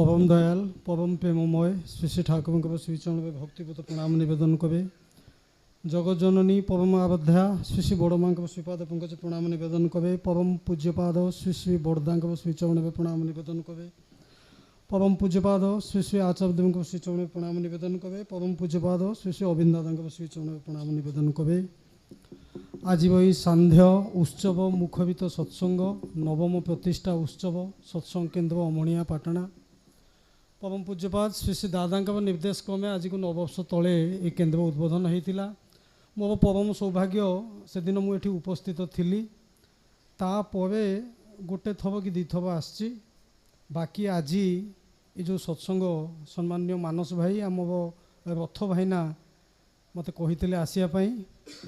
परम दयाल परम प्रेममय श्री श्री ठाकुर श्रीचरण भक्तिपत प्रणाम निवेदन करे। जगत जननी परम आराध्या श्री श्री बड़मा श्रीपाद पंकज प्रणाम निवेदन करे। परम पूज्यपाद श्री श्री बड़दा श्रीचरण प्रणाम निवेदन करे। परम पूज्यपाद श्री श्री आचार्यदेव श्रीचरण प्रणाम निवेदन करे। परम पूज्यपाद श्री श्री अविंदादा श्रीचरण प्रणाम निवेदन करे। आज वही सांध्य उत्सव मुखरित सत्संग नवम प्रतिष्ठा उत्सव सत्संग केन्द्र अमणिया पाटना परम पूज्यपाद श्री श्री दादा निर्देश क्रमे आज को 9 वर्ष तले ये केन्द्र उद्बोधन होता। मोर परम सौभाग्य से दिन मुझे उपस्थित थी। तापर गोटे थर कि 2 थर आसी बाकी आज ये जो सत्संग सम्मान्य मानस भाई आम रथ भाईना मत कही आसवाई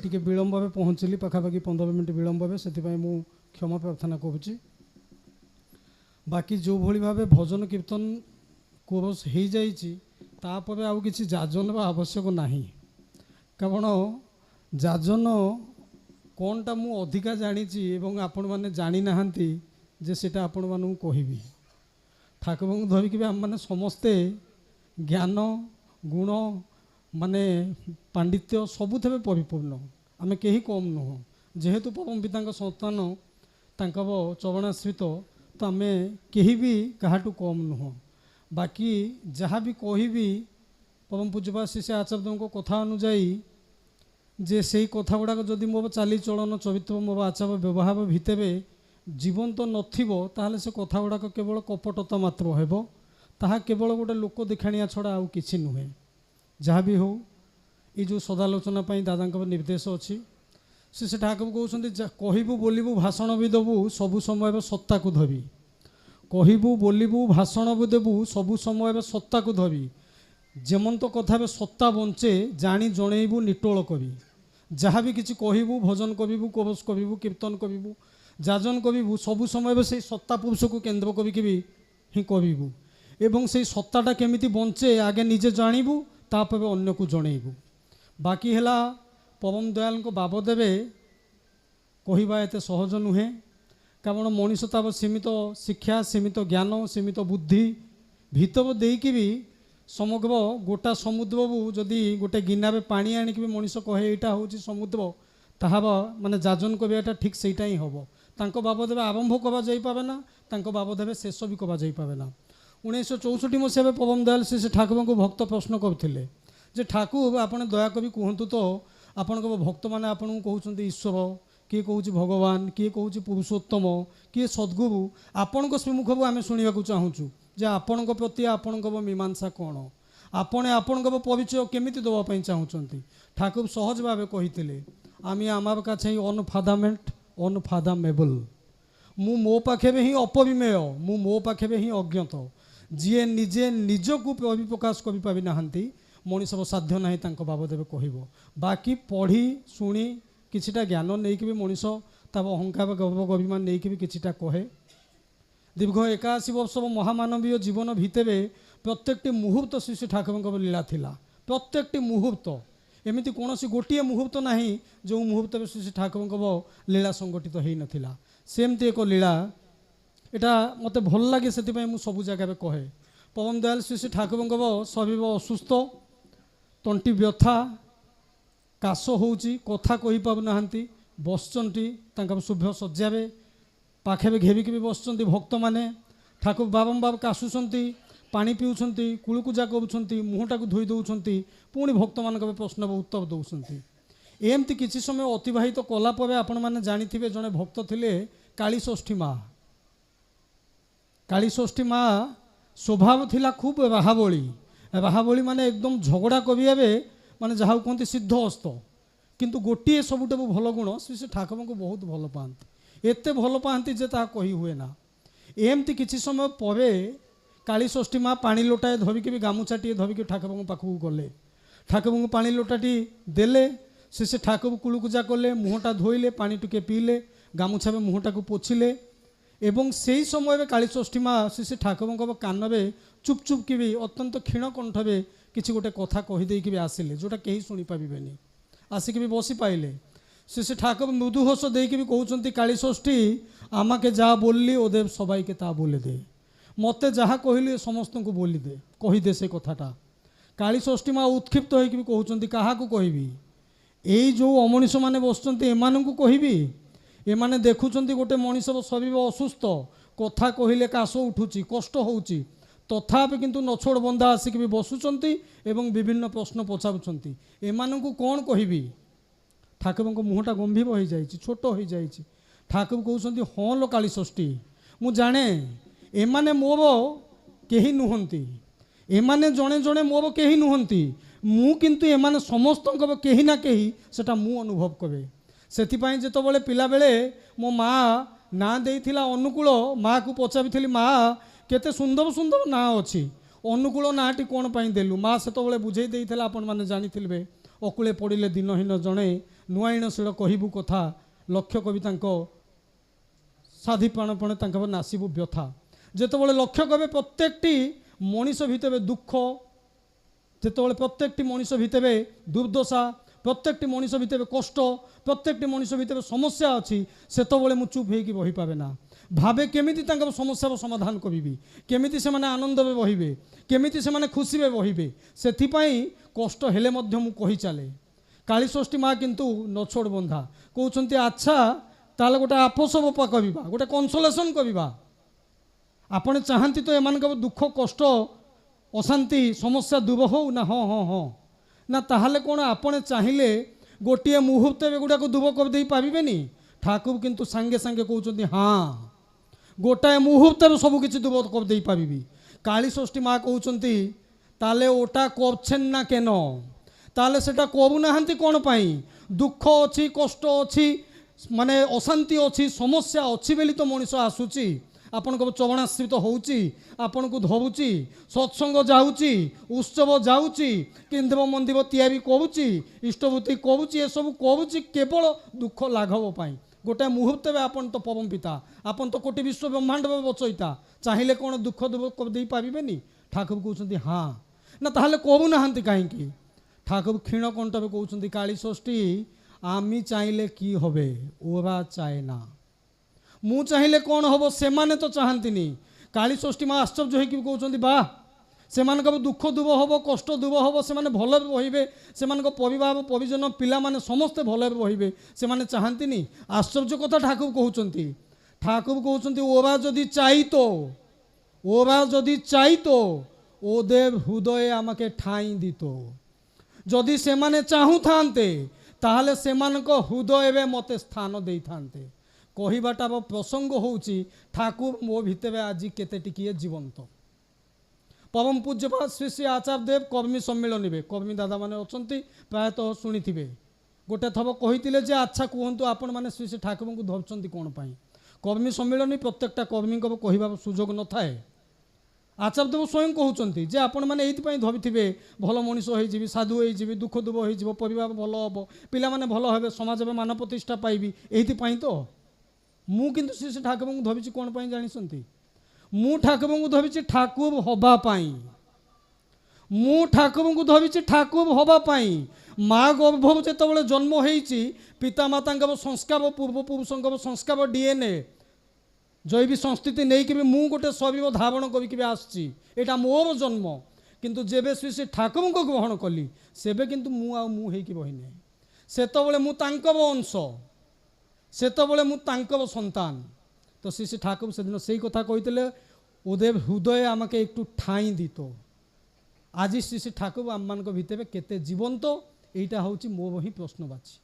टी विलम्ब पहुँचली पाखापाखि 15 मिनट विलम्ब से क्षमा प्रार्थना करुच्ची। बाकी जो भली भाव भजन कीर्तन कोरस हो जापर आउ कि जाजन आवश्यक नहीं कारण जाजन कौनटा मु अधिका जानी आपण मैंने जानी ना जे सेटा आपण मानू कहबी। ठाकुर को धरिकी आम मैंने समस्ते ज्ञान गुण माने पांडित्य सबुथे परिपूर्ण आम कहीं कम नुह जेहेतु परम पिता संतान तांका चरणाश्रित तो आम कहीं भी काहाटू कम नुह। बाकी जहाँ भी कहबी परम पूज्यपाद श्री श्री आचार्यदेव को कथा अनुजाई जे से कथा गुड़ाक जदि मो चाली चलन चरित्र मो आचार व्यवहार भितर जीवन तो नथिबो से कथा गुड़ाक केवल कपटता मात्र हेबो ताहा केवल गोटे लोक देखाणिया छड़ा आउ किछि नुहे। जहाँ भी हो ये जो सदालोचना दादा निर्देश अच्छी से ठाकुर कहते कहबू बोलबू भाषण भी देबू सबु समय सत्ता को धरी कहबू बोलबू भाषण भी देबू सबु समय सत्ता को धरी जेमंत कथा सत्ता बंचे जानी जनइबू निटोल करी जहाँ भी किसी कहबू भजन करू कोरस करू कीर्तन करू जाजन करू सबु समय से सत्ता पुरुष को केन्द्र करी ही करू एवं से सत्ताटा केमिति बंचे आगे निजे जानबू तापर अन्य को जनइबू। बाकी है परम दयाल को बाबदेवे कहवा एत सहज नुहे कारण मनीष तार सीमित शिक्षा सीमित ज्ञान सीमित बुद्धि भीतर देकी भी समग्र गोटा समुद्र जदि गोटे गिनारे पानी आणिक भी मनीष कहे यहाँ हूँ समुद्र ताहा माने जाजन करवाटा ठीक सेटा ही हम तांको बाबदेवे आरंभ करा ना तांको बाबदेवे शेष भी करा ना। 1964 मसीह परम दयाल श्री ठाकुर को भक्त प्रश्न करते जे ठाकुर आपने दयाकरी कहतु तो आपण भक्त मैंने आपन को कहते ईश्वर किए कौच भगवान किए कौच पुरुषोत्तम किए सद्गुरु आपण श्रीमुख आम शुणा चाहूँ जे आपण प्रति आपण मीमांसा कौन आपणे आपण परिचय केमिति देवाई चाहूँगी। ठाकुर सहज भाव कही आम आमार काछे अनफादामेंट अनफादामेबल मु मो पाखे ही अपरिमेय मु मो पाखे ही अज्ञात जी निजे निजक परिप्रकाश करना मनीषर साध्य ना बाबदेव कह बाकी पढ़ी शुणी किछिटा ज्ञान नहीं कि मनीष तार अहंकार गर्व अभिमान नहीं कि किछिटा कहे। दीर्घ 81 वर्ष महामानवीय जीवन भितर प्रत्येकटी मुहूर्त श्री श्री ठाकुर लीला थिला प्रत्येकटी मुहूर्त एमती कौन गोटे मुहूर्त ना जो मुहूर्त श्री श्री ठाकुर लीला संगठित हो नाला सेमती एक लीला एटा मत भल लगे से सबू जगह कहे। परम दयाल श्री श्री ठाकुर शरीर असुस्थ तंटी व्यथा काश होची कथा कही पाना बसचंती शुभ्र सज्जारे पाखे घेरिक भी बसचंती भक्त माने ठाकुर बारंबार काशुंट पानी पीउंट कुलकुजा करुँच मुहटा को धोई दौरान पुणी भक्त मान प्रश्न उत्तर दौरान एमती किसी समय अतिवाहित कलापर आपण मैंने जानी जड़े भक्त थे कालीषष्ठी माँ कालीषष्ठी माँ स्वभाव थिला खूब राहाबली माने एकदम झगड़ा करिए माने जहाँ कहते सिद्ध हस्त किंतु गोटे सबुठ भल गुण श्री श्री ठाकुर को बहुत भल पाती एत भल पाती जे ता कही हुए ना। एमती किसी समय पर कालीषष्ठी माँ पानी लोटाए धरिकी भी गामुछाटी धरिकी ठाकुर पाखक गले ठाकुर को पानी लोटाटी देले श्री श्री ठाकुर कुलकुजा कले मुहटा धोइले पानी टिके पीले गामुछा में मुहटा को पोछिले एवं से ही समय कालीषष्ठी माँ श्री श्री ठाकुर कान में चुप चुप की भी अत्यंत क्षीण कंठरे किसी गोटे कथा कहीदे भी आसिले जोटा कहीं शुणी पारे आसिक भी बसी पाइले श्री श्री ठाकुर मृदु हस देकी भी कहते कालीषष्ठी आमा के जा बोलली ओदेव सबाई के ता बोले दे मते जहाँ कहली समस्त को बोलीदे कहीदे से कथाटा। कालीषष्ठी माँ उत्क्षिप्त होकर कहते क्या कहबी यही जो अमनीष मैंने बसुँच एमानू कहबी एमाने देखुं गोटे मनीषर शरीर असुस्थ कथा कहले काश उठुची कष्ट होउची तथापि किंतु नछोड़ बंदा आसिक भी बसुंच एवं विभिन्न प्रश्न पचारुंच एमानू कौन कहबी। ठाकुर मुहटा गंभीर हो जाए छोट हो जाए ठाकुर कहते हाँ लो कालीषष्ठी मु जाने एमाने मोर केही नुहंती एमाने जड़े जड़े मोर केही नुहंती मु किंतु एमाने समस्त केही ना केही सेटा मु अनुभव करे सेथिपाई जेतबेले पिला बेले मो माँ ना देइथिला अनुकूल माँ को पचारि माँ केते सुंदर सुंदर ना अच्छी अनुकूल नाटी कौन पाई देलु माँ सेतबेले बुझे देइथिला आपण माने जानिथिलबे अकुले पड़िले दिनहीन जड़े नुआईन शिड़ कहबू कथा लक्ष्य कवि साधी प्राणपणे तांकर नासिबू व्यथा जेतबेले लक्ष्य कवि प्रत्येकटी मनीष भितर दुख जेतबेले प्रत्येकटी मनीष भितर दुर्दशा प्रत्येकटी मनीष भितर कष्ट प्रत्येकटी मनीष भितर समस्या अच्छी सेतबेले मु चुप होइकी रहि पाबे ना भावे केमिति तांकर समस्यार समाधान करिबी केमिति से माने आनंद में रहिबे केमिति से माने खुशी में रहिबे सेथिपाई कष्ट हेले मध्य मु कहि चले। कालीषष्ठी माँ किंतु नछोड़ बंधा कहउछन्ती अच्छा ताले गोटे आपस बपा करिबा गोटे कन्सोलेशन करिबा आपण चाहंती तो एमानकर दुख कष्ट अशांति समस्या दूर हो ना हाँ हाँ हाँ ना ताहले कौन आपने चाहिए गोटे मुहूर्त गुड़ाक दूर कर दे पारिबेनी। ठाकुर किंतु सांगे सांगे कहते हाँ गोटाए मुहूर्त सबकि दूर कर दे पारिबी। कालीषष्ठी माँ कहते ताले ओटा करछेन ना केन ताले सेटा करूना कौन पाई दुख अच्छी कष्ट अच्छी माने अशांति अच्छी समस्या अच्छी बेली तो मनीष आसूची आपण को चरणाश्रित होउची आपण को धरुची सत्संग जाऊची उत्सव जाऊची केन्द्र मंदिर तैयारी करुची इष्टभूति करुची ये सब करुची केवल दुख लाघव पाई गोटे मुहूर्त में आपण तो परम पिता आपण तो कोटि विश्व ब्रह्मांड में बचईता चाहिए कौन दुख दूर कर दे पारिबेनी। ठाकुर कहते हाँ ना ताहले करूना कहीं ठाकुर क्षीण कंठ में कहते कालीषष्ठी आमी चाहिए कि हबे ओरा चाहे ना मु चाहिए कौन हम से माने तो चाहती कालीषष्ठी माँ आश्चर्य होकर कहते वाह से दुख दूर हम कष्ट दूर हम से भल रे से परिवार परिजन पिला माने समस्ते भल रे से चाहती आश्चर्य कथा ठाकुर कहते ओरा जदि चाहितो ओदेव हृदय आमके ठाई दीतो जदि से माने चाहू थांते ताहले सेमानक हृदय मते स्थान दे थांते कहबाटा प्रसंग होउची ठाकुर मो भितर आज केते टिकिए जीवंत। परम पूज्यपाद श्री श्री आचार्य देव कर्मी सम्मिलन कर्मी दादा माने अछंती प्रायतः शुणिथिबे गोटे थब कहिथिले जे अच्छा कहंतु आपण माने श्री श्री ठाकुर को धरचंती कोन पाई कर्मी सम्मिलन प्रत्येकटा कर्मी को कहबार सुजोग न थाए। आचार्य देव स्वयं कहउचंती जे आपण माने एइथि धरिथिबे भल मनीष होई जीवी साधु होई जीवी दुख दुब होई जीव परिवार भल हबो पिला माने भल हेबे समाज में मान प्रतिष्ठा पाइबी एइथि पई तो मु किंतु श्री श्री ठाकुर को धरिछि कोन पई जानिसंती मु ठाकुर को धरिछि ठाकुर हबा पाई मु ठाकुर को धरिछि ठाकुर हबा पाई माँ गर्भ जेतबेले जन्म होइछि पिता मातांकर संस्कार पूर्वपुरुषंकर संस्कार डीएनए जैविक संस्कृति नहीं कि मु गोटे शरीर धारण करके आसची एटा मोर जन्म किंतु जेबे श्री श्री ठाकुर को ग्रहण कली सेबे किंतु मु आ मु हेकि बहिने सेतबेले मु तांकर अंश सेतबेले मु तांकर संतान तो श्री श्री ठाकुर से दिन से कथा कहते ओदेव हृदय आमके एकटू ठाई दीतो आज श्री श्री ठाकुर आम मान भितर केते जीवंत एटा हूँ मो ही प्रश्नवाची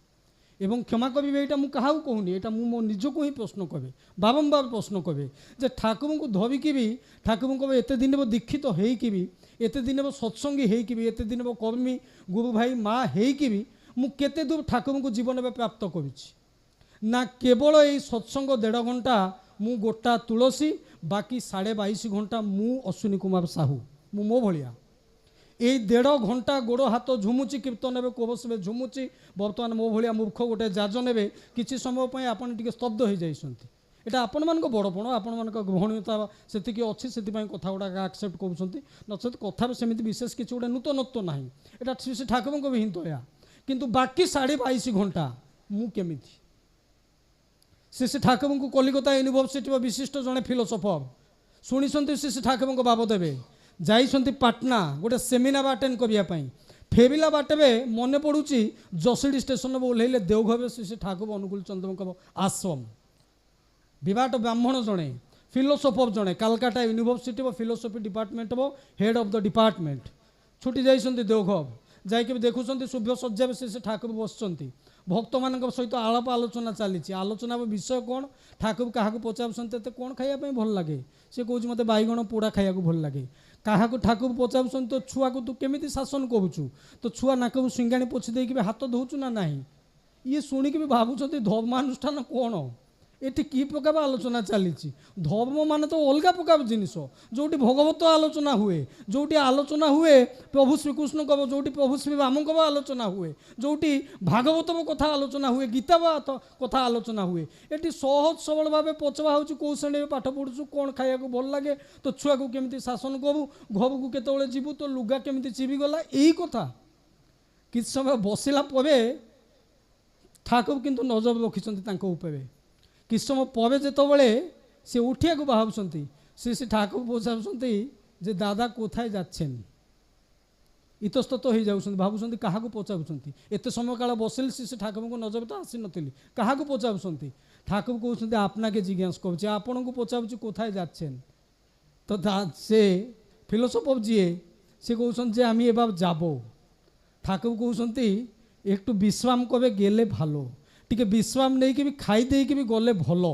एवं क्षमा करी यहाँ मुझे कहूनी यहाँ मुझे मो निजक ही प्रश्न कहे बारंबार प्रश्न कहे जे ठाकुर को धरिकी भी ठाकुर को एत दिन दीक्षित होइकी भी एत दिन सत्संगी होइकी भी एत दिन कर्मी गुरु भाई माँ होइकी भी मु केते दूर ठाकुर को जीवन में प्राप्त करिछि ना केवल ये सत्संग 1.5 घंटा मु गोटा तुलसी बाकी 22.5 घंटा मु अश्विनी कुमार साहू मु मो भलिया ये 1.5 घंटा गोड़ हाथ झुमुची कीर्तन ने कोबस में झुमुची बर्तमान मो भाया मूर्ख गोटे जाज ने किसी समय आपन टिके स्तब्ध हो जाइछंती एटा आपण मान बड़पण आपण मान ग्रहणीयता से अच्छी से कथा गुड़ा आक्सेप्ट करुँच नचेत कथार सेमती विशेष किसी गोटे नूतनत्व ना यहाँ श्री श्री ठाकुर को भी दया किंतु बाकी 22.5 घंटा मु केमिति श्री श्री ठाकुर को कलिकता यूनिवर्सिटी विशिष्ट जड़े फिलोसफर शुणी श्री श्री ठाकुर बाबद जाइंट पाटना गोटे सेमिनार आटेड करने फेरिला बाटे मन पड़ुची जसीडी स्टेशन ओह्लैले देवघर श्री श्री ठाकुर अनुकूल चंद्र आश्रम विराट ब्राह्मण जड़े फिलोसोफर जड़े Calcutta university philosophy department head of the department छुट्टी जाइए देवघर जाकि देखुं शुभ सज्जा श्री श्री ठाकुर बस भक्त मान सहित आलाप आलोचना चली आलोचना विषय कौन ठाकुर क्या पचार कौन खायापी भल लगे सी कौच मत बैगण पोड़ा खाया भल लगे क्या ठाकुर पचार तो छुआ को तू केमी शासन करुचु तो छुआ नाक सिंगाणी पोछि देकी हाथ धोचु ना ना ये शुणिकी भी भावुं धर्मानुष्ठान कौन एटी कि प्रकार आलोचना चली धर्म मान तो अलग प्रकार जिनिस जो भगवत आलोचना हुए जो आलोचना हुए प्रभु श्रीकृष्ण जो प्रभु श्री राम आलोचना हुए जो भागवत कथा आलोचना हुए गीता कथा आलोचना हुए ये सहज सबल भाव पचवा हो कौ श्रेणी में पाठ पढ़ुचु कौन खाया भल लगे तो छुआ को केमी शासन करू घर को केतले जीवु तो लुगा केमी चिरीगला यही कथा कि समय बसला ठाकुर किंतु नजर रखिंट किस समय पर जिते सी उठिया को बाहुंट श्री श्री ठाकुर पचार जे दादा कोथाय जाच्छेन इतस्तत हो जाऊँ भावुं क्या पचार एत समय काल बसिल श्री श्री ठाकुर को नजर तो आसी नी क्या पचार ठाकुर कहते आपना के जिज्ञासा करुँचे आपण को पचार कोथाय जाच्छेन तो से फिलोसोफर जी सी कहते आम एबार যাব ठाकुर कहते एकटू विश्राम कबे गेले भालो टिके विश्राम नहीं कि भी खाई दे कि भी गले भल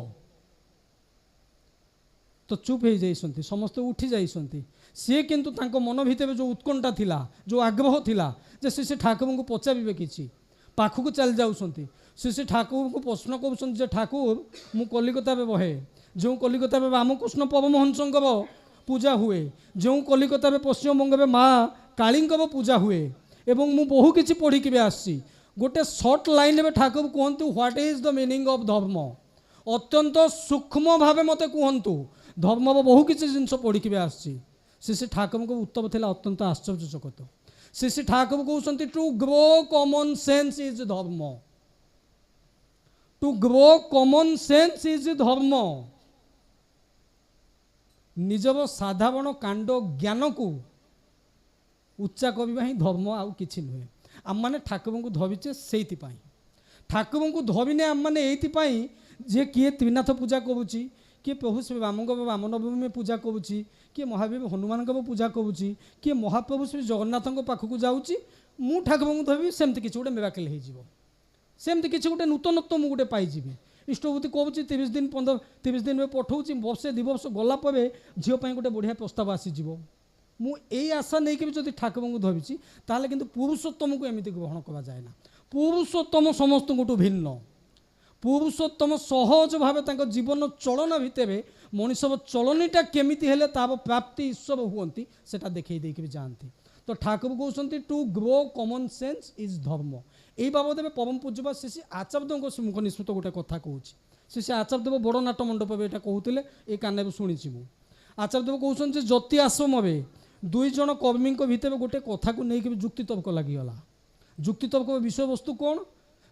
तो चुप हो जाइए समस्ते उठी जाइए सी किंतु तांको मन भितर जो उत्कंठा थिला जो आग्रह थिला जे श्री श्री ठाकुर को पचारे कि पाखक चल जाऊँ श्री श्री ठाकुर को प्रश्न कर ठाकुर मु कलिकता में बहे जो कलिकता में रामकृष्ण परमहंसंकर पूजा हुए जो कलिकता में पश्चिमबंग में माँ कालींकर पूजा हुए एवं मु बहु किछि पढ़ी के आसी गोटे सर्ट लाइन में ठाकुर कहतु what is the meaning of dharma अत्यंत सूक्ष्म भाव मत कहतु धर्म बहु किसी जिन पढ़ी के आसी श्री श्री ठाकुर को उत्तर था अत्यंत आश्चर्यचकित श्री श्री ठाकुर कहते to grow common sense is dharma to grow common sense is dharma निजर साधारण कांड ज्ञान को उच्चा करवा ही धर्म आउ किछि नुहे आम मैंने ठाकुर को धरीचे से ठाकुर को धरीने आम मैंने ये जे किए त्रिनाथ पूजा करुच्ची किए प्रभु श्री राम रामनवमी में पूजा करुच्ची किए महावीर हनुमान पूजा करुच्ची किए महाप्रभु श्री जगन्नाथ पाखक जाऊँगी मु ठाकुर को धरबी सेमती किसी गोटे मिराकल होमती किसी गोटे नूतनत्व मुझे गोटे पाइबी इष्टभूति करुच्ची 30 दिन में पठाऊँगी वर्षे 2 वर्ष गलापर झील गोटे बढ़िया प्रस्ताव आसीज मु ए आशा नहीं कि जब ठाकुर को धरी ताले किंतु पुरुषोत्तम को एमती ग्रहण करा जाए ना पुरुषोत्तम समस्त भिन्न पुरुषोत्तम सहज भाव जीवन चलन भितर मनीषर चलनीटा केमिति हेले तार प्राप्ति ईश्वर हुअंती सेटा देखई देकी जाती तो ठाकुर कहते to grow common sense is धर्म यही बाबद में परम पूज्य श्री श्री आचार्यदेव से मुख निष्पत्त गोटे कथा कहूँ श्री श्री आचार्यदेव बड़ नाट मंडप में यहाँ कहते ये कान शुणी मु आचार्यदेव कहते ज्योति आश्रम में 2 जन कर्मी भितर गोटे कथा को लेकिन जुक्ति तर्क लगिगला जुक्ति तर्क विषय वस्तु कौन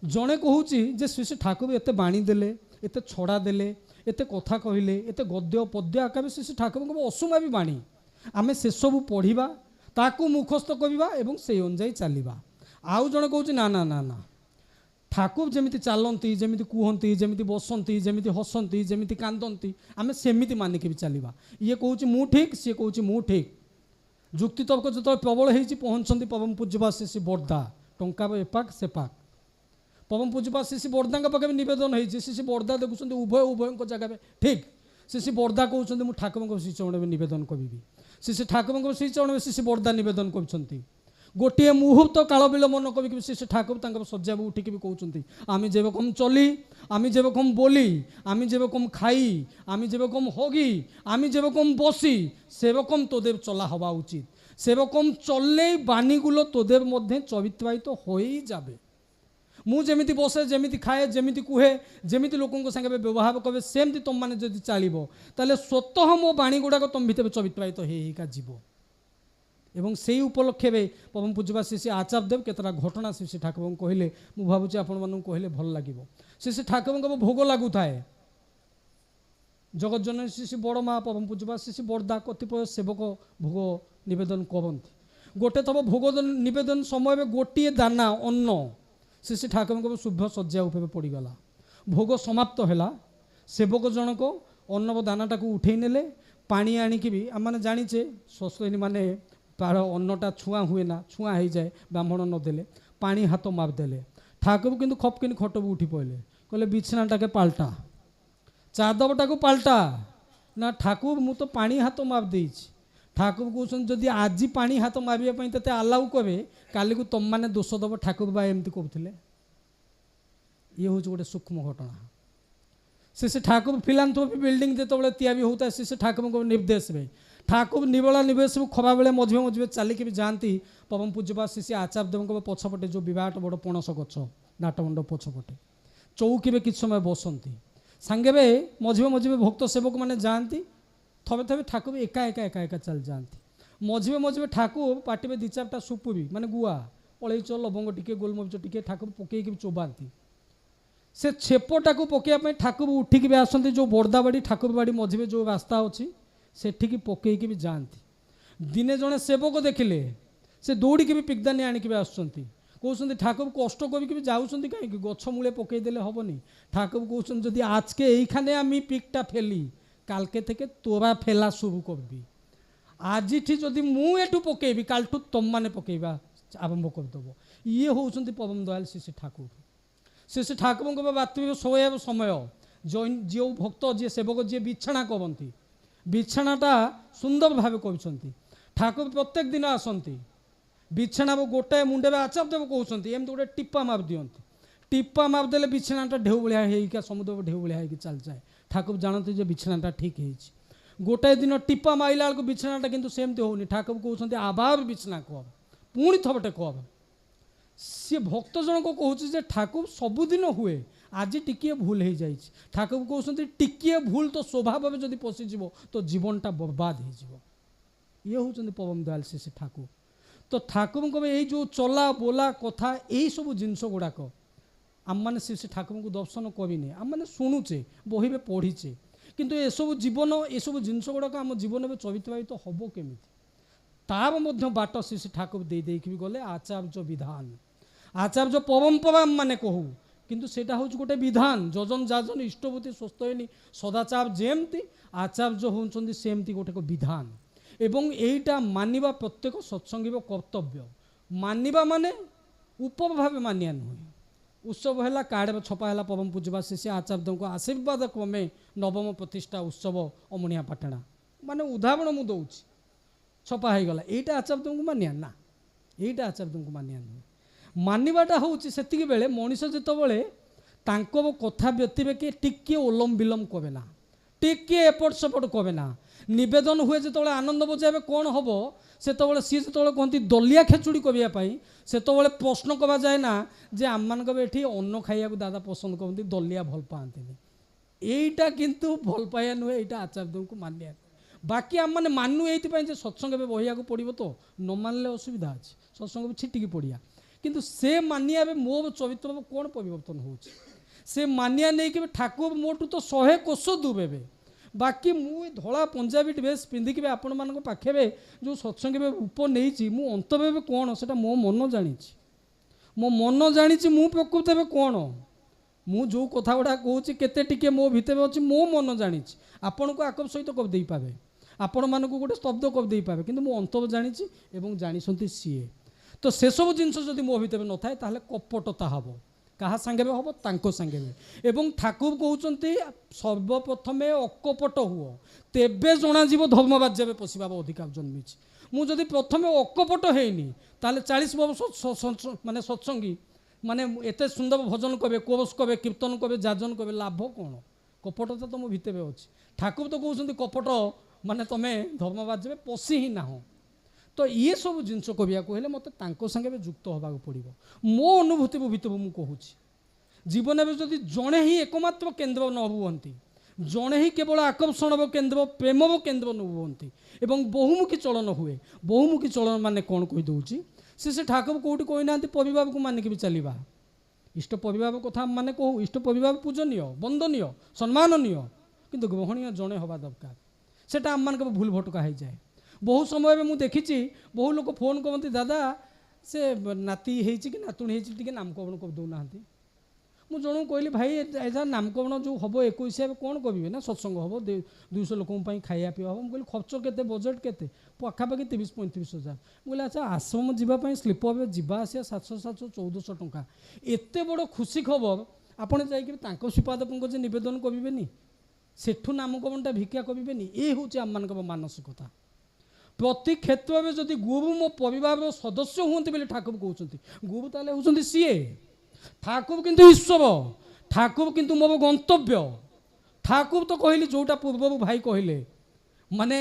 जड़े कहूँ जे श्री श्री ठाकुर एत बाणी देले एत छड़ा देले एत कथा कहले एत गद्य पद्य आकार श्री श्री ठाकुर को असुमा भी बाणी आमे से सब पढ़ा ताकू मुखस्थ करवा एवं से अनुजाई चलवा आउ जड़े कहूँ ना ना ना ना ठाकुर जमी चलती जमी कहती जमी बसती जमी हसती जमी कांदती आमे सेमिति मानिक भी चलवा ये कहूँ मु ठीक सी कहूँ मु ठीक जुक्ति तर्क जो प्रबल हो पहुँचती परम पूज्यपा श्री श्री बर्दा टंका एपाक सेपाक परम पूज्यपा श्री श्री बर्दा पाखे नवेदन हो श्री श्री बर्दा देखुं उभय उभय जगह ठीक श्री श्री बर्दा कहते मुझे ठाकुर श्रीचरण में नवेदन करी श्री श्री ठाकुर श्रीचरण में श्री श्री बर्दा नवेदन कर गोटे मुहूर्त काल विलम्ब न करी श्री श्री ठाकुर शज्जा उठिक भी कहते आम जेरकम चली आम जेरकम बोली आम जेरकम खाई आम जेरकम हगी आम जेरकम बसी सेरकम तोदेव चला हवा उचित सेरकम चलले बाणीगुलो तोदेव मध्य चरित्रायित हो ही जाबे मु जेमिति बसे जेमिति खाए जेमिति कुहे जेमिति लोकों संगे व्यवहार करे सेमती तुम मैंने जब चलो ताले स्वतः मो बाणी गुड़ाक तुम भीतर चरित्रायित होगा जीव एवं से उपलक्षे परम पूज्यपा श्री श्री आचार्यदेव केतटा घटना श्री श्री ठाकुर कहले मु भावुची आपण मानू कहले भल लगे श्री श्री ठाकुर भोग लगुए जगज्जननी श्री श्री बड़ माँ परम पूज्यपा श्री श्री बड़दा कतिपय सेवक भोग नवेदन करती गोटे थब भोग नवेदन समय गोटे दाना अन्न श्री श्री ठाकुर शुभ शज्या उपर पड़गला भोग समाप्त है सेवक जनक अन्न दानाटा को उठे नेले पानी आणिकी भी आम मैंने जाचे स्वस्तिनी मैंने तार अन्नटा छुआ हुए ना छुआ हो जाए ब्राह्मण नदेले पानी हाथ मारिदेले ठाकुर किंतु खपकिन खटबू उठी पड़े कहले बिछनाटा के पाल्टा चादरटा को पाल्टा ना ठाकुर मु तो पानी हाथ मार दे ठाकुर कहते जदि आज पानी हाथ मारे ते आलाउ कहे काली को तुम मैंने दोष दब ठाकुर बा एमती कहते ये हूँ गोटे सूक्ष्म घटना से ठाकुर फिलांथ्रोपी बिल्डिंग जो तैयारी होता है से ठाकुर को निर्देश में ठाकुर निबला निवेश खरा बेले मझे मझे चलिकी भी जाती परम पूज्यपा श्री श्री आचार्य देव पछपटे जो विराट बड़ पणस गछ नाटमंडप पछपटे चौकी किछ समय बसती सांगे मझे मझे भक्त सेवक मैंने जाती थबे थबे ठाकुर एका एका एका एका चल जाती मझे मझे ठाकुर पार्टी में 2-4टा सुपुरी माने गुआ अलैच लवंग टिके गोलमरिच टिके ठाकुर पकईकि चोबाती से छेपटा को पकड़ा ठाकुर उठिक भी आसती जो बड़दाबाड़ी ठाकुर बाड़ी मझे जो रास्ता अच्छी सेठिकी पकईकि भी जाती दिने जड़े सेवक देखिले से दौड़िकी भी पिकदानी आणिक भी आसुँच कहते ठाकुर कष्ट करके भी जाऊँच कहीं गछ मूले पकईदे हेनी ठाकुर कहते जदि आज के यहीखाने आम पिकटा फेली कालके थे तोरा फेला शुरू करबी आज जदि मुठू पकईबी कालठू तुम मैंने पकईवा आरंभ करदेव ये हूँ परम दयाल श्री श्री ठाकुर श्री श्री ठाकुर रात्रि शोया समय जो भक्त जी सेवक जी बिछाणा करती बिछाणाटा सुंदर भाव कर ठाकुर प्रत्येक दिन आसती बिछाणा गोटाए मुंडे आचार्य देव कहते एमती गोटे टिप्पा मार दिखती टिप्पा मारदेले बिछाणाटा ढेउ भाया समुद्र ढेउ भाई चल जाए ठाकुर जानते जो बिछाणाटा ठीक है गोटाए दिन टिप्पा मारिला बेलू बिछाणाटा किंतु सेमती होनी ठाकुर कहते आबार बिछाणा कर पुणी थबटे कर सी भक्त जनक कहूँ ठाकुर सबुदिन हुए आज टिकिए भूल हो जाए ठाकुर कहते टिकिए भूल तो स्वभाव जब पशिज तो जीवनटा बर्बाद हो ये हूँ परम दयाल श्री श्री ठाकुर तो ठाकुर यही जो चला बोला कथा यही सब जिनस गुड़ाक आम मैंने श्री श्री ठाकुर को दर्शन करने आम मैंने शुणुचे बही में पढ़ीचे किंतु ये सब जीवन ये सब जिनस गुड़ाक आम जीवन में चरित्रवाहित हम केमी तार मध्य बाट श्री श्री ठाकुर दे भी गले आचार्य विधान आचार्य परंपरा माने कहू किंतु सेटा हूँ गोटे विधान जजन जाजन इष्टभूति स्वस्थयनी सदाचार जेमती आचार्य होती सेमती गोटे विधान एवं यहीटा मानिबा प्रत्येक सत्संगी कर्तव्य मानिबा माने उपर भाव मानिया नुहे उत्सव है कार्ड छपा है परम पूज्यपा श्री श्री आचार्य को आशीर्वाद क्रमे नवम प्रतिष्ठा उत्सव अमणिया पाटणा माने उदाहरण मु दौची छपा हो गला यहीटा आचार्य को मानिया ना यहीटा आचार्य को मानिया नुहे मानिबाटा हूँ से बेले मनीष जितेबाला कथा व्यतिरेके टिके ओलम विलम करे ना टिके एपट सेपट करे ना नवेदन हुए जो आनंद बजाइबे कौन हम से सी जो कहती दलिया खेचुड़ी करने से प्रश्न करा जाए ना जे आम मान ये अन्न खाइया दादा पसंद करती दलिया भल पाती यहीटा किंतु भल पाया नुहे यहाँ आचार्य को मानिया बाकी आम मैंने मानु ये सत्संग बहिया पड़ो तो न मानले असुविधा अच्छे सत्संग छिटिकी पड़िया किंतु से मानिया मो चरित्र कौन परिवर्तन हो से मानिया नहीं कि ठाकुर मोटू तो 100 कोश दूरे बाकी मु धला पंजाबी ड्रेस पिंधिकी आपण मान पाखे जो सत्संग रूप नहीं मु अंतर्वे कौन से मो मन जानी मो मन जानी मु प्रकृत कौन मु जो कथा गुड़ा कहूँ केते टिके मो भितर अच्छी मो मन जानी आपण को आकर्षित कर दे पारे आपण मान गोटे स्तब्ध कर दे पारे किंतु मो अंतर जानी जानी सीए तो से सब जिनस जदि मो भितर न थाए ताहले कपटता हम क्या सांगे हम तांको सांगे एवं ठाकुर कहते सर्वप्रथमे अकपट हुओ तेबे जनाजीव धर्मराज्य पशिबार अधिकार जन्मी मुझे प्रथम अकपट हैनी ताले 40 वर्ष माने सत्संगी माने एते सुंदर भजन कबे कोरस कबे कीर्तन कबे जाजन कबे लाभ कौन कपटता तो मो भितर अच्छी ठाकुर तो कहते कपट माने तुम धर्मराज्य पशि ही ना तो ये सब जिनस कहले मत संगे जुक्त होगा पड़ो मो अनुभूति भितर मुझे कहूँ जीवन में जदि जड़े ही एकमात्र केन्द्र न हुंती जड़े ही केवल आकर्षण केन्द्र प्रेम केन्द्र न हुंती एवं बहुमुखी चलन हुए बहुमुखी चलन माने कौन कहीदे से ठाकुर कौटी कहना परिवार को मानिक भी चलवा इष्ट परिवार कथा माने कहूँ इष्ट परिवार पूजनीय वंदनीय सम्माननीय କିନ୍ତୁ ଗ୍ରହଣୀୟ ଜଣେ ହେବା ଦରକାର। ସେଟା ଆମମାନଙ୍କର ଭୁଲ ଭଟକା ହେଇଯାଏ। ବହୁ ସମୟରେ ମୁଁ ଦେଖିଛି ବହୁ ଲୋକ ଫୋନ୍ କରନ୍ତି, ଦାଦା ସେ ନାତି ହେଇଛି କି ନାତୁଣୀ ହେଇଛି ଟିକେ ନାମକରଣ କରିଦେଉନାହାନ୍ତି। ମୁଁ ଜଣକୁ କହିଲି, ଭାଇ ଏଇଟା ନାମକରଣ ଯେଉଁ ହେବ 21 ଏବେ କ'ଣ କରିବେ ନା ସତ୍ସଙ୍ଗ ହେବ, 200 ଲୋକଙ୍କ ପାଇଁ ଖାଇବା ପିଇବା ହେବ। ମୁଁ କହିଲି ଖର୍ଚ୍ଚ କେତେ, ବଜେଟ୍ କେତେ? ପାଖାପାଖି 30-35 ହଜାର। ମୁଁ କହିଲି ଆଚ୍ଛା ଆଶ୍ରମ ଯିବା ପାଇଁ ସ୍ଲିପରରେ ଯିବା ଆସିବା 700-1400 ଟଙ୍କା। ଏତେ ବଡ଼ ଖୁସି ଖବର ଆପଣ ଯାଇକି ତାଙ୍କ ଶ୍ରୀପାଦଙ୍କ ଯେ ନିବେଦନ କରିବେନି, ସେଠୁ ନାମକରଣଟା ଭିକ୍ଷା କରିବେନି। ଏ ହେଉଛି ଆମମାନଙ୍କର ମାନସିକତା। ପ୍ରତି କ୍ଷେତ୍ରରେ ଯଦି ଗୁରୁ ମୋ ପରିବାରର ସଦସ୍ୟ ହୁଅନ୍ତି ବୋଲି ଠାକୁର କହୁଛନ୍ତି, ଗୁରୁ ତାହେଲେ ହେଉଛନ୍ତି ସିଏ। ଠାକୁର କିନ୍ତୁ ଈଶ୍ୱର, ଠାକୁର କିନ୍ତୁ ମୋର ଗନ୍ତବ୍ୟ। ଠାକୁର ତ କହିଲି ଯେଉଁଟା ପୂର୍ବରୁ ଭାଇ କହିଲେ, ମାନେ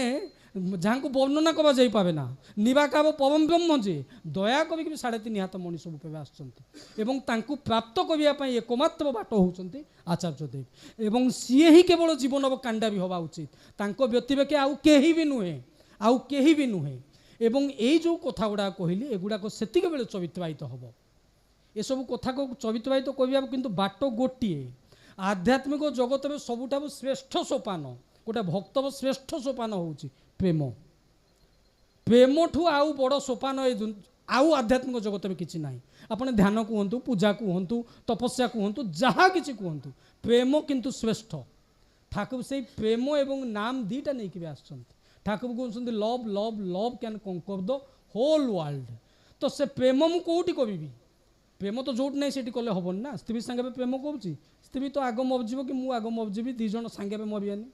ଯାହାଙ୍କୁ ବର୍ଣ୍ଣନା କରାଯାଇପାରେ ନା, ନିରାକାର ପରମ ବ୍ରହ୍ମ ଯେ ଦୟା କରିକି 3.5 ହାତ ମଣିଷ ରୂପରେ ଆସିଛନ୍ତି ଏବଂ ତାଙ୍କୁ ପ୍ରାପ୍ତ କରିବା ପାଇଁ ଏକମାତ୍ର ବାଟ ହେଉଛନ୍ତି ଆଚାର୍ଯ୍ୟ ଦେବ। ଏବଂ ସିଏ ହିଁ କେବଳ ଜୀବନର କାଣ୍ଡାବି ହେବା ଉଚିତ, ତାଙ୍କ ବ୍ୟତିରେକେ ଆଉ କେହି ବି ନୁହେଁ, ଆଉ କେହି ବି ନୁହେଁ। ଏବଂ ଏଇ ଯେଉଁ କଥା ଗୁଡ଼ାକ କହିଲି, ଏଗୁଡ଼ାକ ସେତିକି ବେଳେ ଚରିତ୍ରାୟିତ ହେବ। ଏସବୁ କଥାକୁ ଚରିତ୍ରାୟିତ କରିବାକୁ କିନ୍ତୁ ବାଟ ଗୋଟିଏ। ଆଧ୍ୟାତ୍ମିକ ଜଗତରେ ସବୁଠାରୁ ଶ୍ରେଷ୍ଠ ସୋପାନ, ଗୋଟେ ଭକ୍ତର ଶ୍ରେଷ୍ଠ ସୋପାନ ହେଉଛି ପ୍ରେମ। ପ୍ରେମଠୁ ଆଉ ବଡ଼ ସୋପାନ ଆଉ ଆଧ୍ୟାତ୍ମିକ ଜଗତରେ କିଛି ନାହିଁ। ଆପଣ ଧ୍ୟାନ କୁହନ୍ତୁ, ପୂଜା କୁହନ୍ତୁ, ତପସ୍ୟା କୁହନ୍ତୁ, ଯାହା କିଛି କୁହନ୍ତୁ, ପ୍ରେମ କିନ୍ତୁ ଶ୍ରେଷ୍ଠ। ଠାକୁର ସେଇ ପ୍ରେମ ଏବଂ ନାମ ଦୁଇଟା ନେଇକି ବି ଆସିଛନ୍ତି। ଠାକୁର କହୁଛନ୍ତି love love love can conquer the whole world. ତ ସେ ପ୍ରେମ ମୁଁ କେଉଁଠି କରିବି? ପ୍ରେମ ତ ଯେଉଁଠି ନାହିଁ ସେଠି କଲେ ହେବନି ନା। ସ୍ତ୍ରୀ ସାଙ୍ଗରେ ପ୍ରେମ କରୁଛି, ସ୍ତ୍ରୀ ତ ଆଗ ମରିଯିବ କି ମୁଁ ଆଗ ମରିଯିବି, 2 ଜଣ ସାଙ୍ଗରେ ମରିବାନି।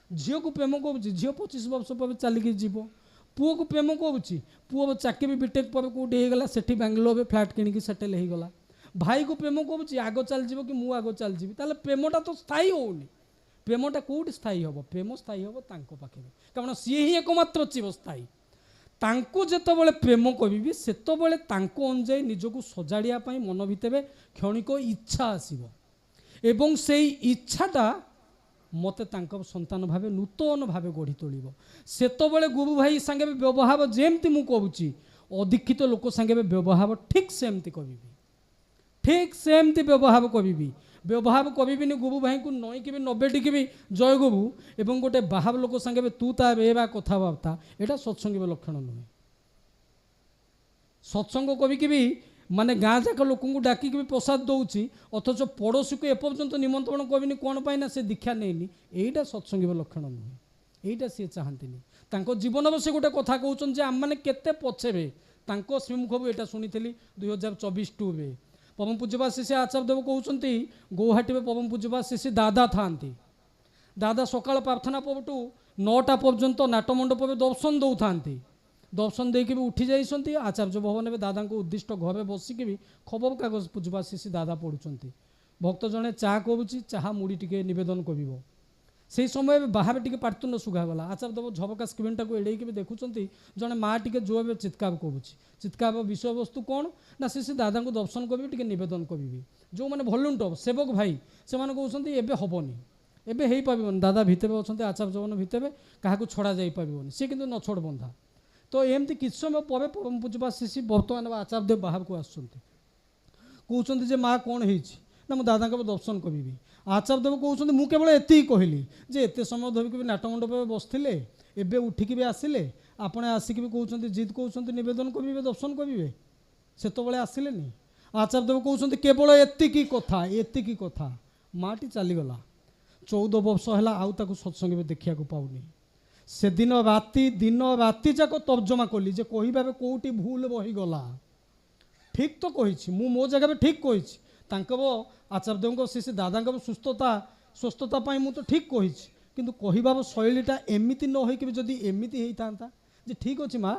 ଝିଅକୁ ପ୍ରେମ କରୁଛି, ଝିଅ 25 ବର୍ଷ ପରେ ଚାଲିକି ଯିବ। ପୁଅକୁ ପ୍ରେମ କରୁଛି, ପୁଅ ଚାକିରି ବିଟେକ୍ ପରେ କେଉଁଠି ହେଇଗଲା, ସେଠି ବାଙ୍ଗାଲୋରରେ ଫ୍ଲାଟ୍ କିଣିକି ସେଟେଲ୍ ହେଇଗଲା। ଭାଇକୁ ପ୍ରେମ କରୁଛି, ଆଗ ଚାଲିଯିବ କି ମୁଁ ଆଗ ଚାଲିଯିବି। ତାହେଲେ ପ୍ରେମଟା ତ ସ୍ଥାୟୀ ହେଉନି। ପ୍ରେମଟା କେଉଁଠି ସ୍ଥାୟୀ ହେବ? ପ୍ରେମ ସ୍ଥାୟୀ ହେବ ତାଙ୍କ ପାଖରେ, କାରଣ ସିଏ ହିଁ ଏକମାତ୍ର ଚିରସ୍ଥାୟୀ। ତାଙ୍କୁ ଯେତେବେଳେ ପ୍ରେମ କରିବି, ସେତେବେଳେ ତାଙ୍କ ଅନୁଯାୟୀ ନିଜକୁ ସଜାଡ଼ିବା ପାଇଁ ମନ ଭିତରେ କ୍ଷଣିକ ଇଚ୍ଛା ଆସିବ ଏବଂ ସେଇ ଇଚ୍ଛାଟା ମୋତେ ତାଙ୍କ ସନ୍ତାନ ଭାବେ ନୂତନ ଭାବେ ଗଢ଼ି ତୋଳିବ। ସେତେବେଳେ ଗୁରୁ ଭାଇ ସାଙ୍ଗରେ ବ୍ୟବହାର ଯେମିତି ମୁଁ କରୁଛି, ଅଦୀକ୍ଷିତ ଲୋକ ସାଙ୍ଗରେ ବ୍ୟବହାର ଠିକ୍ ସେମିତି କରିବି, ଠିକ୍ ସେମିତି ବ୍ୟବହାର କରିବି। ବ୍ୟବହାର କରିବିନି ଗୁରୁ ଭାଇଙ୍କୁ ନଈକି ବି 90 ଡିଗ୍ରୀ ଜୟଗୁରୁ ଏବଂ ଗୋଟେ ବାହାର ଲୋକ ସାଙ୍ଗରେ ତୁ ତା ବେ ବା କଥାବାର୍ତ୍ତା, ଏଇଟା ସତ୍ସଙ୍ଗୀର ଲକ୍ଷଣ ନୁହେଁ। ସତ୍ସଙ୍ଗ କରିକି ବି ମାନେ ଗାଁ ଯାକ ଲୋକଙ୍କୁ ଡାକିକି ବି ପ୍ରସାଦ ଦେଉଛି, ଅଥଚ ପଡ଼ୋଶୀକୁ ଏପର୍ଯ୍ୟନ୍ତ ନିମନ୍ତ୍ରଣ କରିନି। କ'ଣ ପାଇଁ ନା ସେ ଦୀକ୍ଷା ନେଇନି। ଏଇଟା ସତ୍ସଙ୍ଗୀର ଲକ୍ଷଣ ନୁହେଁ, ଏଇଟା ସିଏ ଚାହାନ୍ତିନି। ତାଙ୍କ ଜୀବନର ସେ ଗୋଟେ କଥା କହୁଛନ୍ତି ଯେ ଆମମାନେ କେତେ ପଛରେ। ତାଙ୍କ ଶ୍ରୀମୁଖରୁ ଏଇଟା ଶୁଣିଥିଲି 2024-2ରେ। ପରମ ପୂଜ୍ୟପାଦ ଶ୍ରୀ ଆଚାର୍ଯ୍ୟ ଦେବ କହୁଛନ୍ତି, ଗୌହାଟୀରେ ପରମ ପୂଜ୍ୟପାଦ ଶ୍ରୀ ଦାଦା ଥାଆନ୍ତି। ଦାଦା ସକାଳ ପ୍ରାର୍ଥନା ପରଠୁ 9ଟା ପର୍ଯ୍ୟନ୍ତ ନାଟମଣ୍ଡପରେ ଦର୍ଶନ ଦେଉଥାନ୍ତି। ଦର୍ଶନ ଦେଇକି ବି ଉଠି ଯାଇଛନ୍ତି। ଆଚାର୍ଯ୍ୟ ଭବନରେ ଦାଦାଙ୍କୁ ଉଦ୍ଦିଷ୍ଟ ଘରେ ବସିକି ବି ଖବରକାଗଜ ପୂଜ୍ୟପାଦ ଶ୍ରୀ ଦାଦା ପଢ଼ୁଛନ୍ତି। ଭକ୍ତ ଜଣେ ଚା କରୁଛି, ଚାହା ମୁଢ଼ି ଟିକେ ନିବେଦନ କରିବ। ସେହି ସମୟରେ ବାହାରେ ଟିକେ ପାଟିତୁଣ୍ଡ ଶୁଭାଗଲା। ଆଚାର୍ଯ୍ୟ ଦେବ ଝବକା ସ୍କ୍ରିନ୍ଟାକୁ ଏଡ଼େଇକି ବି ଦେଖୁଛନ୍ତି, ଜଣେ ମା ଟିକେ ଜୋରରେ ଚିତ୍କାର କରୁଛି। ଚିତ୍କାରର ବିଷୟବସ୍ତୁ କ'ଣ ନା, ସେ ଦାଦାଙ୍କୁ ଦର୍ଶନ କରିବି, ଟିକେ ନିବେଦନ କରିବି। ଯେଉଁମାନେ ଭଲ୍ୟୁଣ୍ଟର ସେବକ ଭାଇ, ସେମାନେ କହୁଛନ୍ତି ଏବେ ହେବନି, ଏବେ ହେଇପାରିବନି। ଦାଦା ଭିତରେ ଅଛନ୍ତି, ଆଚାର୍ଯ୍ୟ ଭବନ ଭିତରେ, କାହାକୁ ଛଡ଼ା ଯାଇପାରିବନି। ସେ କିନ୍ତୁ ନଛୋଡ଼ ବନ୍ଧା। ତ ଏମିତି କିଛି ସମୟ ପରେ ପରମ ପୂଜ୍ୟପାଦ ଶ୍ରୀ ବର୍ତ୍ତମାନ ଆଚାର୍ଯ୍ୟ ଦେବ ବାହାରକୁ ଆସୁଛନ୍ତି। କହୁଛନ୍ତି ଯେ ମା କ'ଣ ହେଇଛି ନା, ମୁଁ ଦାଦାଙ୍କର ଦର୍ଶନ କରିବି। ଆଚାର୍ଯ୍ୟ ଦେବ କହୁଛନ୍ତି ମୁଁ କେବଳ ଏତିକି କହିଲି ଯେ ଏତେ ସମୟ ଧରିକି ବି ନାଟମଣ୍ଡପରେ ବସିଥିଲେ, ଏବେ ଉଠିକି ବି ଆସିଲେ, ଆପଣ ଆସିକି ବି କହୁଛନ୍ତି ଜିଦ୍ କହୁଛନ୍ତି ନିବେଦନ କରିବେ, ଦର୍ଶନ କରିବେ, ସେତେବେଳେ ଆସିଲେନି। ଆଚାର୍ଯ୍ୟ ଦେବ କହୁଛନ୍ତି କେବଳ ଏତିକି କଥା, ଏତିକି କଥା। ମାଟି ଚାଲିଗଲା। 14 ବର୍ଷ ହେଲା ଆଉ ତାକୁ ସତ୍ସଙ୍ଗରେ ଦେଖିବାକୁ ପାଉନି। ସେଦିନ ରାତି ଦିନ ରାତି ଯାକ ତର୍ଜମା କଲି ଯେ କହିବାରେ କେଉଁଠି ଭୁଲ ରହିଗଲା। ଠିକ୍ ତ କହିଛି, ମୁଁ ମୋ ଜାଗାରେ ଠିକ୍ କହିଛି। ତାଙ୍କର ଆଚାର୍ଯ୍ୟ ଦେବଙ୍କ ସେ ଦାଦାଙ୍କର ସୁସ୍ଥତା ପାଇଁ ମୁଁ ତ ଠିକ୍ କହିଛି, କିନ୍ତୁ କହିବାର ଶୈଳୀଟା ଏମିତି ନ ହୋଇକି ବି ଯଦି ଏମିତି ହେଇଥାନ୍ତା ଯେ ଠିକ୍ ଅଛି ମା,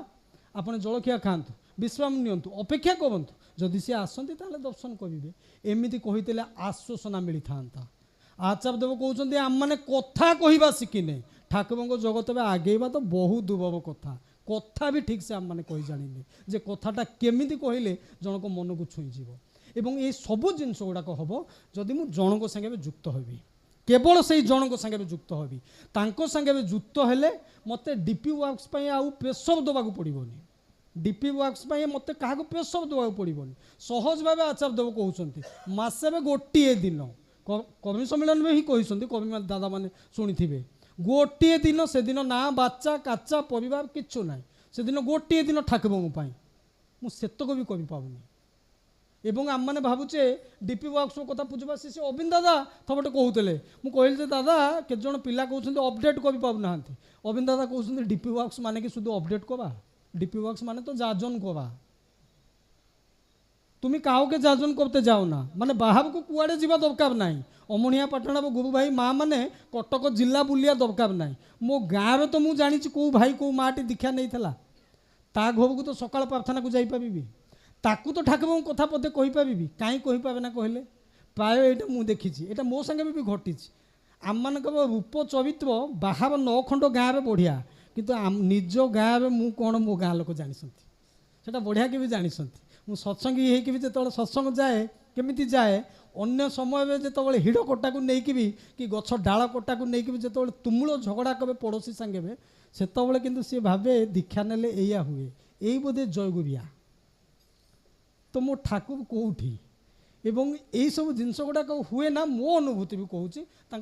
ଆପଣ ଜଳଖିଆ ଖାଆନ୍ତୁ, ବିଶ୍ରାମ ନିଅନ୍ତୁ, ଅପେକ୍ଷା କରନ୍ତୁ, ଯଦି ସେ ଆସନ୍ତି ତାହେଲେ ଦର୍ଶନ କରିବେ, ଏମିତି କହିଥିଲେ ଆଶ୍ୱାସନା ମିଳିଥାନ୍ତା। ଆଚାର୍ଯ୍ୟ ଦେବ କହୁଛନ୍ତି ଆମମାନେ କଥା କହିବା ଶିଖିନେ, ଠାକୁରଙ୍କ ଜଗତରେ ଆଗେଇବା ତ ବହୁତ ଦୂରର କଥା। କଥା ବି ଠିକ୍ ସେ ଆମମାନେ କହି ଜାଣିନେ ଯେ କଥାଟା କେମିତି କହିଲେ ଜଣଙ୍କ ମନକୁ ଛୁଇଁଯିବ। ଏବଂ এই ସବୁ ଜିନିଷ ଗୁଡ଼ାକ ହେବ ଯଦି ମୁଁ ଜଣଙ୍କ ସାଙ୍ଗରେ ଯୁକ୍ତ ହେବି, କେବଳ ସେଇ ଜଣଙ୍କ ସାଙ୍ଗରେ ଯୁକ୍ତ ହେବି। ତାଙ୍କ ସାଙ୍ଗରେ ଯୁକ୍ତ ହେଲେ ମୋତେ ଡିପି ୱାର୍କସ୍ ପାଇଁ ଆଉ ପ୍ରେସର ଦେବାକୁ ପଡ଼ିବନି। ଡିପି ୱାର୍କସ୍ ପାଇଁ ମୋତେ କାହାକୁ ପ୍ରେସର ଦେବାକୁ ପଡ଼ିବନି। ସହଜ ଭାବେ ଆଚାର୍ଯ୍ୟ ଦେବ କହୁଛନ୍ତି ମାସରେ ଗୋଟିଏ ଦିନ कवि सम्मेलन में ही कहते कवि दादा मैंने शुणी गोटे दिन से दिन ना बाचा काचा परिवार किच्छु ना से दिन गोटे दिन ठाकुर मुतक भी कवि पाऊनी एवं आम मैंने भावुचे डीपी वर्क्स कथा बुझा सी अविन दादा थपटे कहते मुझे कहली दादा केत जन पिला कहते अपडेट कवि पाऊना अविन दादा कहते डीपी वर्क्स माने कि शुद्ध अपडेट कवा डीपी वर्क्स माने तो जाजन कवा तुम्हें काहके जाजन करते जाओ ना माने बाहर को कुआड़े जीवा दरकार ना अमणिया पाटण गुरु भाई माँ मैंने कटक जिला बुलिया दरकार ना मो गाँव तो मुझे जानी कौ भाई कौ माटी दीक्षा नहीं था ता घर को तो सकाल प्रार्थना को जापरि ताकू तो ठाकुर कथा पदे कहीपरि कहीं कहीपे ना कहले प्राय ये मुझे देखी यहाँ मो संगे भी घटी आम मान रूप चरित्र बाहर 9 खंड गाँव में बढ़िया किंतु निज गाँव में मु कौन मो गाँ लोक जानी से बढ़िया के भी जानी मु सत्संगी होगी जो सत्संग जाए केमी जाए अन्य समय जो हिड़ कटा को लेकिन भी कि गछ डाल कटा को लेकिन भी जो तुमुल झगड़ा कबे पड़ोसी सांगे में से किंतु सी भावे दीक्षा नेले एया हुए यही बोधे जयगुरिया तो मो ठाकुर कौटी एवं यही सब जिनस गुड़ाक हुए ना मो अनुभूति भी कहूँ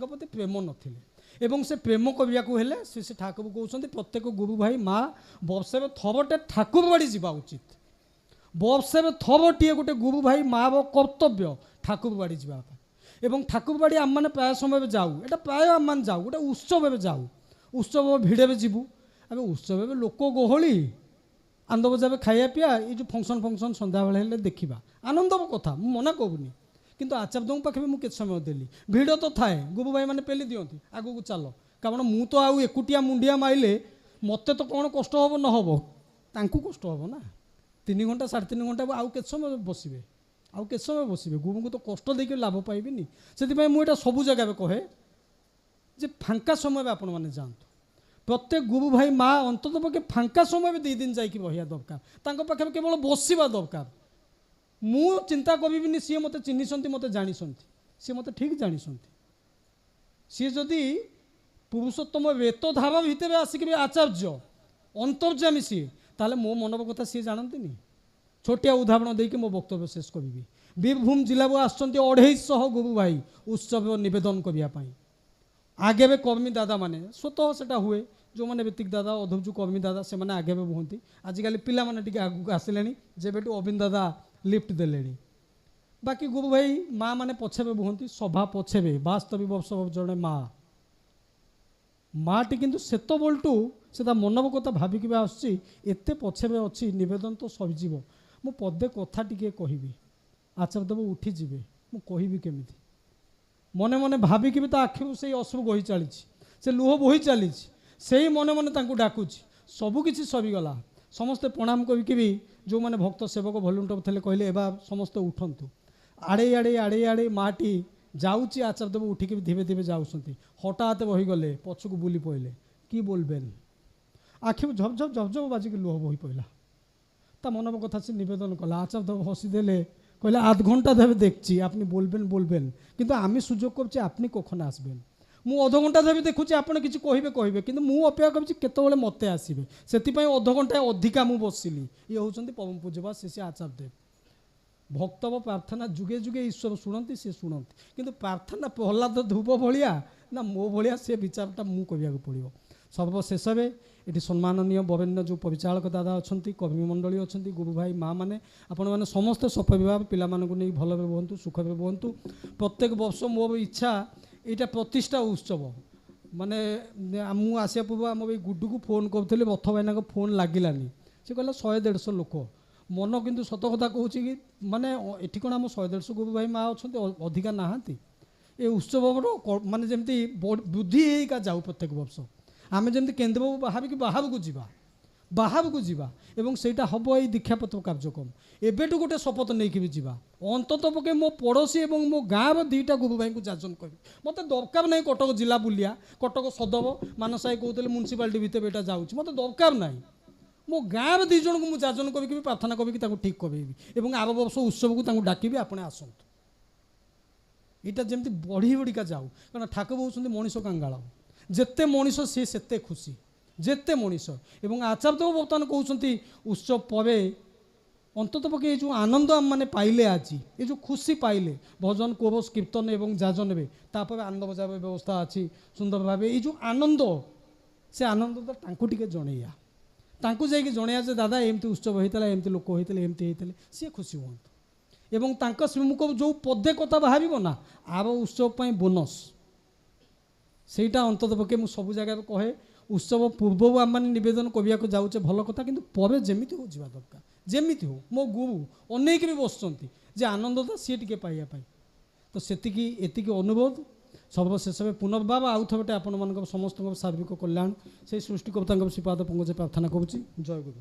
प्रति प्रेम नथिले एवं से प्रेम करिया हेले से ठाकुर कहते प्रत्येक गुरु भाई माँ वर्षे थरटे ठाकुर बाड़ी जावा उचित वर्षे थरटे गोटे गुरु भाई माँ कर्तव्य ठाकुर बाड़ी जावाई एवं ठाकुर बाड़ी आम मैंने प्राय समय जाऊ यहाँ प्राय आम मान जाऊ गोटे उत्सव जाऊ उत्सव भिड़े जीवु आम उत्सव लोक गहली आंद बजा खाया पिया ये जो फंक्शन फंक्शन सन्ध्या बेले देखा आनंद कथा मुझे मना कहूनी किंतु आचार्य पाखे मुझे समय देली भिड़ तो थाए गुरु भाई मैंने पेली दिखती आग को चल कारण मु तो आउ एकुटिया मुंडिया माइले मत तो कौन कष्ट हम न हम तांकू कष्ट हम ना 3 घंटा 3.5 घंटा आउ के समय बसवे आउ के समय बसवे गुरु को तो कष्ट देके लाभ पाइबेनि से मुझे सबू जगह कहे जे फांका समय आपण मैंने जातु प्रत्येक गुरु भाई माँ अंतत पक्षे फांका समय भी 2 दिन जाकि रहा दरकार पाखे केवल बसवा दरकार मु चिंता करी सी मत चिन्ह मत जानी सी मत ठीक जानी सी जदि पुरुषोत्तम वेतधारा भितर आसिक आचार्य अंतर्जामी सी ताले मो मनव कथा सी जानती छोटिया उदाहरण देकी मो वक्तव्य शेष करी बीरभूम जिला को आसुच्च 250 गुरु भाई उत्सव निवेदन करने आगे भी कर्मी दादा माने स्वतः से हुए जो मैंने ऋतिक दादा अधुजु कर्मी दादा से मैंने आगे भी बुहती आजिकल पिला माने आगू आसिले जेबेठू अविन दादा लिफ्ट देले बाकी गुरु भाई माँ मैंने पछे बुहती सभा पछे 72 वर्ष जड़े माँ माटी किंतु सेत बोलटू से मनव कथा भाविक आसते पछे अच्छी निवेदन तो सहीजीव मु पदे कथा टिके कहबी आचार्य देव उठी जीवे मु कहबी केमिति मने मने भाविक भी आखिर से अश्रु बही चली से लुह बही चली से मने मने डाकुची सबकि सरीगला समस्ते प्रणाम करके भी जो मैंने भक्त सेवक भलुंटर थे कहले एबार समस्ते उठंतु आड़े आड़े आड़े आड़े माटी जाऊँगी आचार्य देव उठिक भी धीरे धीरे जाऊँच हठात बहीगले पछक बुली पड़े कि बोलबेन आखि झपझप झपझप बाजिक लुह बही पड़ा ता मनव कथा से निवेदन कला आचार्य देव हसीदे कहले आध घंटा धरे देखी अपनी बोलबेन बोलबेन किंतु आमी सुजोग करछी अपनी कखन आसबेन मु अध घंटा धरे देखुची आपन किछि कहिबे कहिबे किंतु मु अपेक्षा करछि केतबेले मते आसीबे सेति पई अध घंटा अधिका मु बसिली ये होचंती परम पूज्यपा श्री आचार्य देव भक्तव प्रार्थना जुगे जुगे ईश्वर शुणती सी शुणती किंतु प्रार्थना प्रहलाद ध्रुव भाया ना मो भाया से विचारटा मु करिया पड़ो सर्वशेष में ये सम्माननीय बरेण्य जो परिचालक दादा अच्छा कर्मी मंडली अच्छा गुरु भाई माँ मैंने आपण मैंने समस्ते सपरिवार पिला नहीं भल रुहतु सुख रुहतु प्रत्येक वर्ष मोर इच्छा यहाँ प्रतिष्ठा उत्सव माने मु आसिया पूर्व आम गुड्डू को फोन करी रथ भाईना फोन लगिलानी से कहला 100-150 लोक मन किंतु सत कथा कहूँ कि माने ये कौन आम 100-150 गुरु भाई माँ अच्छा अधिका नहांती ये उत्सव माने जमती वृद्धि का जाऊ प्रत्येक वर्ष आम जमी केन्द्र बाहर को जीवा एवं सेटा हम ये दीक्षापत्र कार्यक्रम एबेटू गोटे शपथ नहीं भी जीवा अंतत पके मो पड़ोशी और मो गाँव 2टा गुरु भाई को जाजन करी मत दरकार नहीं कटक जिला बुलिया कटक सदर मानसाई कहते म्यूनिसिपालिटी भितर यहाँ जाऊँच मत दरकार नहीं मो गाँव 2 जन को मुझे जाजन करी प्रार्थना करी ठीक करेबी आर वर्ष उत्सव को डाकिबी आपने आसतु यहाँ जमी बढ़ी बढ़िका जाऊ कारण ठाकुर होती मनीष कांगाल जेते मनीष सी सेते खुशी जेते मनीष एवं आचार्य देव बर्तमान कहते उत्सव पर ଅନ୍ତତଃ ପକ୍ଷେ ଏ ଯେଉଁ ଆନନ୍ଦ ଆମମାନେ ପାଇଲେ ଆଜି ଏ ଯେଉଁ ଖୁସି ପାଇଲେ ଭଜନ କୋରସ୍ କୀର୍ତ୍ତନ ଏବଂ ଯାଜନ ନେବେ ତାପରେ ଆନନ୍ଦ ବଜାର ବ୍ୟବସ୍ଥା ଅଛି ସୁନ୍ଦର ଭାବେ ଏଇ ଯେଉଁ ଆନନ୍ଦ ସେ ଆନନ୍ଦ ତ ତାଙ୍କୁ ଟିକେ ଜଣେଇବା ତାଙ୍କୁ ଯାଇକି ଜଣେଇବା ଯେ ଦାଦା ଏମିତି ଉତ୍ସବ ହେଇଥିଲା ଏମିତି ଲୋକ ହେଇଥିଲେ ଏମିତି ହେଇଥିଲେ ସିଏ ଖୁସି ହୁଅନ୍ତୁ ଏବଂ ତାଙ୍କ ଶ୍ରୀମୁଖରୁ ଯେଉଁ ପଦେ କଥା ବାହାରିବ ନା ଆର ଉତ୍ସବ ପାଇଁ ବୋନସ୍ ସେଇଟା ଅନ୍ତତଃ ପକ୍ଷେ ମୁଁ ସବୁ ଜାଗାରେ କହେ ଉତ୍ସବ ପୂର୍ବରୁ ଆମମାନେ ନିବେଦନ କରିବାକୁ ଯାଉଛେ ଭଲ କଥା କିନ୍ତୁ ପରେ ଯେମିତି ହଉ ଯିବା ଦରକାର ଯେମିତି ହଉ ମୋ ଗୁରୁ ଅନେକ ବି ବସୁଛନ୍ତି ଯେ ଆନନ୍ଦଟା ସିଏ ଟିକେ ପାଇବା ପାଇଁ ତ ସେତିକି ଏତିକି ଅନୁରୋଧ ସର୍ବଶେଷରେ ପୁନର୍ବାର ଆଉ ଥରଟେ ଆପଣମାନଙ୍କର ସମସ୍ତଙ୍କର ସାର୍ବିକ କଲ୍ୟାଣ ସେଇ ସୃଷ୍ଟିକର୍ତ୍ତାଙ୍କ ଶ୍ରୀପାଦ ପଙ୍କଜ ପ୍ରାର୍ଥନା କରୁଛି ଜୟ ଗୁରୁ।